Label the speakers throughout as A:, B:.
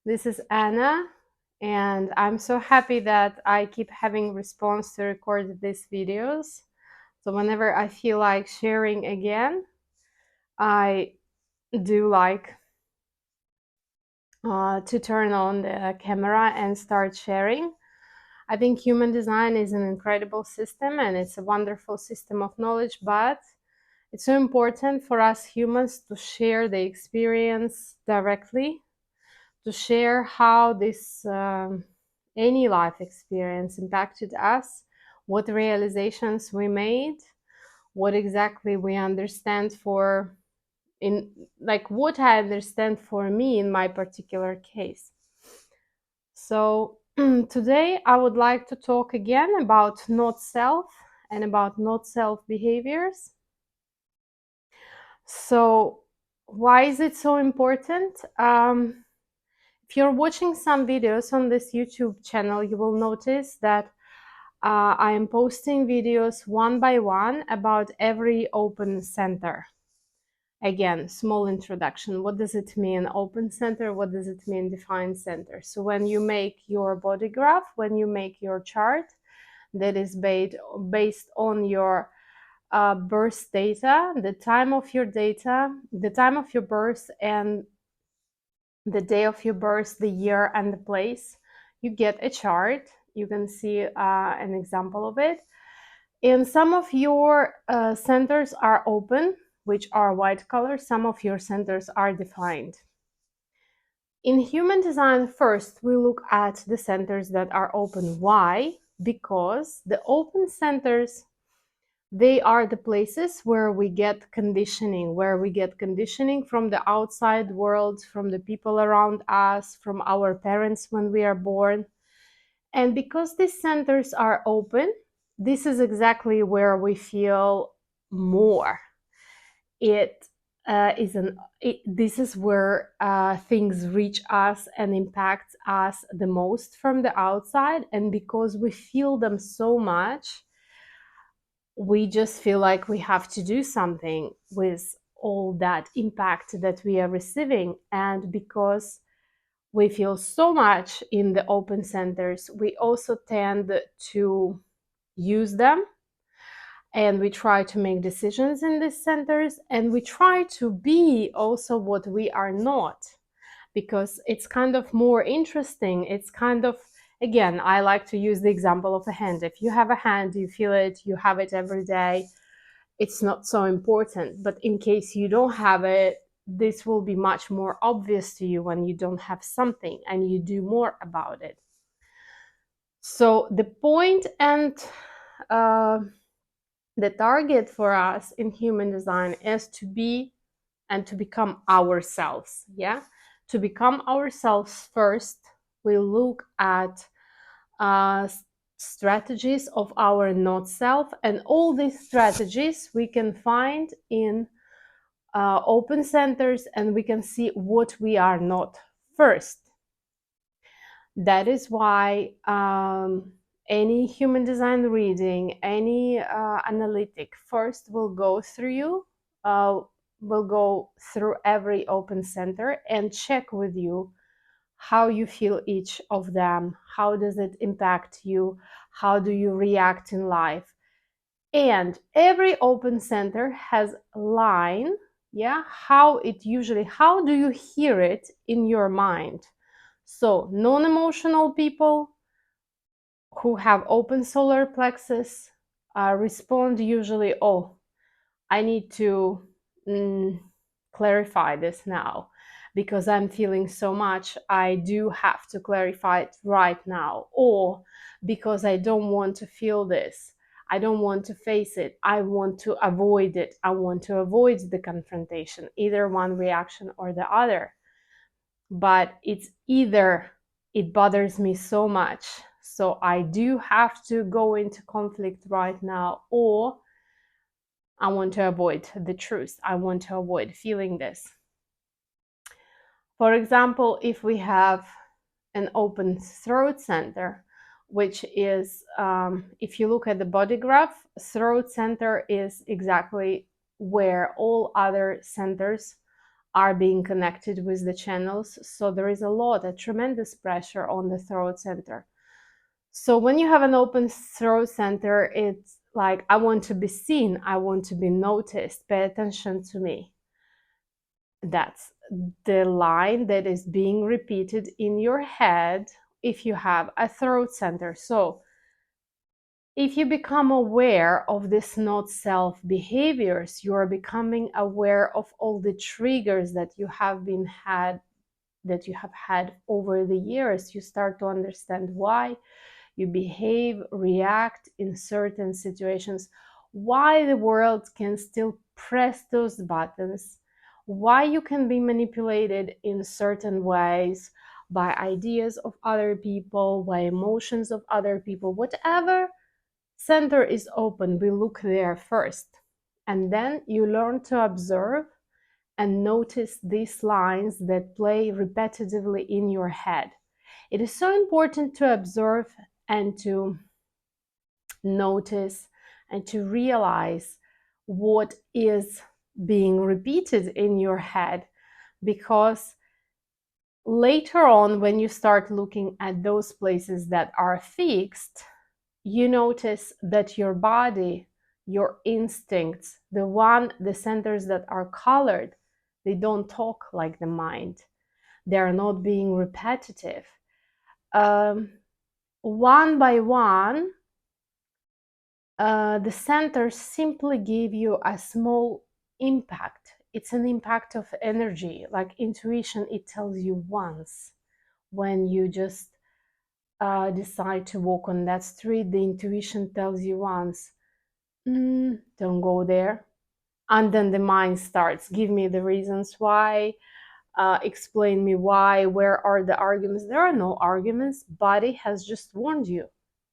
A: This is Anna, and I'm so happy that I keep having response to record these videos. So whenever I feel like sharing again, I do like to turn on the camera and start sharing. I think human design is an incredible system and it's a wonderful system of knowledge, but it's so important for us humans to share the experience directly, to share how this any life experience impacted us, what realizations we made, what exactly we understand for in like what I understand for me in my particular case. So today I would like to talk again about not self and about not self behaviors. So why is it so important? If you're watching some videos on this YouTube channel, you will notice that I am posting videos one by one about every open center. Again, small introduction. What does it mean open center? What does it mean defined center? So when you make your body graph, when you make your chart that is based on your birth data, the time of your data, the time of your birth, and the day of your birth, the year, and the place, you get a chart. You can see an example of it. And some of your centers are open, which are white color. Some of your centers are defined. In human design, first, we look at the centers that are open. Why? Because the open centers, they are the places where we get conditioning, from the outside world, from the people around us, from our parents when we are born. And because these centers are open, this is exactly where we feel more. This is where things reach us and impact us the most from the outside. And because we feel them so much, we just feel like we have to do something with all that impact that we are receiving. And because we feel so much in the open centers, we also tend to use them, and we try to make decisions in these centers, and we try to be also what we are not, because it's kind of more interesting. It's kind of, again, I like to use the example of a hand. If you have a hand, you feel it, you have it every day, it's not so important. But in case you don't have it, this will be much more obvious to you when you don't have something and you do more about it. So the point and the target for us in human design is to be and to become ourselves. Yeah, to become ourselves first, we look at strategies of our not self, and all these strategies we can find in open centers, and we can see what we are not first. That is why any human design reading, any analytic first will go through you, will go through every open center and check with you how you feel each of them, how does it impact you, how do you react in life. And every open center has a line, yeah, how do you hear it in your mind. So non-emotional people who have open solar plexus respond usually, oh, I need to clarify this now because I'm feeling so much. I do have to clarify it right now. Or because I don't want to feel this. I don't want to face it. I want to avoid it. I want to avoid the confrontation, either one reaction or the other. But it's either it bothers me so much, so I do have to go into conflict right now, or I want to avoid the truth. I want to avoid feeling this. For example, if we have an open throat center, which is, if you look at the body graph, throat center is exactly where all other centers are being connected with the channels. So there is a tremendous pressure on the throat center. So when you have an open throat center, it's like, I want to be seen, I want to be noticed, pay attention to me. That's the line that is being repeated in your head if you have a throat center. So if you become aware of this not self behaviors, you are becoming aware of all the triggers that you have had over the years. You start to understand why you behave, react in certain situations, why the world can still press those buttons, why you can be manipulated in certain ways by ideas of other people, by emotions of other people. Whatever center is open, we look there first. And then you learn to observe and notice these lines that play repetitively in your head. It is so important to observe and to notice and to realize what is being repeated in your head, because later on, when you start looking at those places that are fixed, you notice that your body, your instincts, the centers that are colored, they don't talk like the mind. They are not being repetitive. One by one, the centers simply give you a small impact. It's an impact of energy, like intuition. It tells you once when you just decide to walk on that street. The intuition tells you once, don't go there. And then the mind starts, give me the reasons why, explain me why, where are the arguments? There are no arguments. Body has just warned you,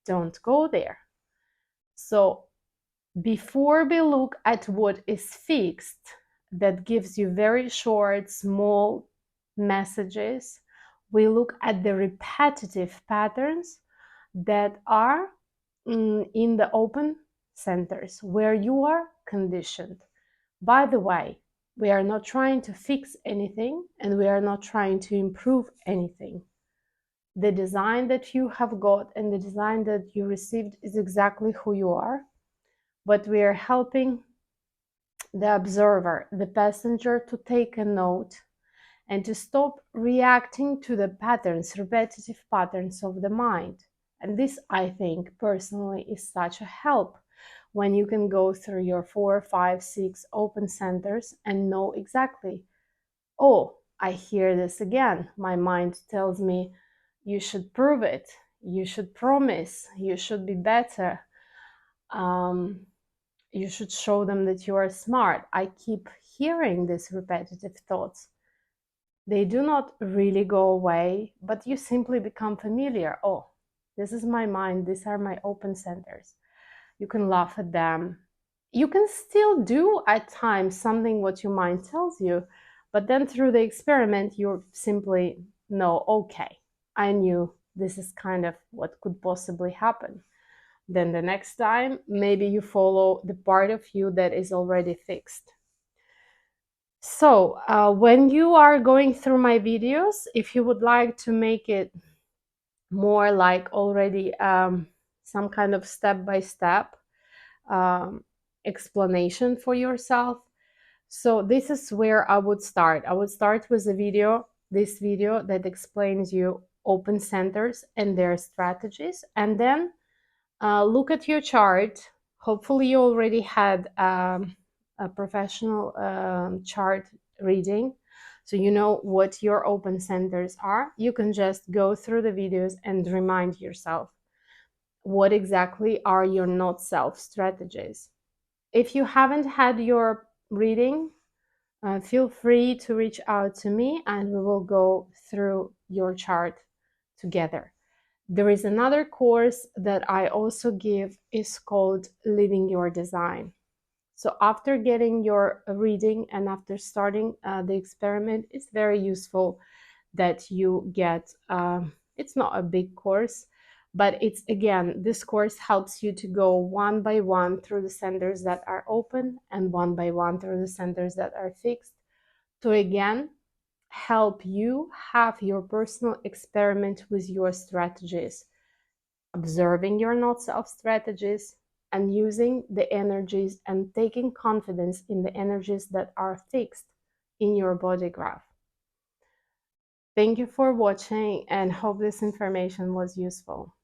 A: don't go there. So before we look at what is fixed, that gives you very short, small messages, we look at the repetitive patterns that are in the open centers where you are conditioned. By the way, we are not trying to fix anything and we are not trying to improve anything. The design that you have got and the design that you received is exactly who you are, but we are helping the observer, the passenger, to take a note and to stop reacting to the patterns, repetitive patterns of the mind. And this, I think, personally, is such a help when you can go through your 4, 5, 6 open centers and know exactly, oh, I hear this again. My mind tells me, you should prove it, you should promise, you should be better. You should show them that you are smart. I keep hearing these repetitive thoughts. They do not really go away, but you simply become familiar. Oh, this is my mind. These are my open centers. You can laugh at them. You can still do at times something what your mind tells you, but then through the experiment, you simply know, okay, I knew this is kind of what could possibly happen. Then the next time, maybe you follow the part of you that is already fixed. So when you are going through my videos, if you would like to make it more like already some kind of step-by-step explanation for yourself, so this is where I would start. I would start with this video that explains you open centers and their strategies, and then look at your chart. Hopefully you already had a professional chart reading, so you know what your open centers are. You can just go through the videos and remind yourself what exactly are your not self strategies. If you haven't had your reading, feel free to reach out to me and we will go through your chart together. There is another course that I also give, is called Living Your Design. So after getting your reading and after starting the experiment, it's very useful that you get, it's not a big course, but it's, again, this course helps you to go one by one through the centers that are open and one by one through the centers that are fixed, to again help you have your personal experiment with your strategies, observing your not self strategies and using the energies and taking confidence in the energies that are fixed in your body graph. Thank you for watching and hope this information was useful.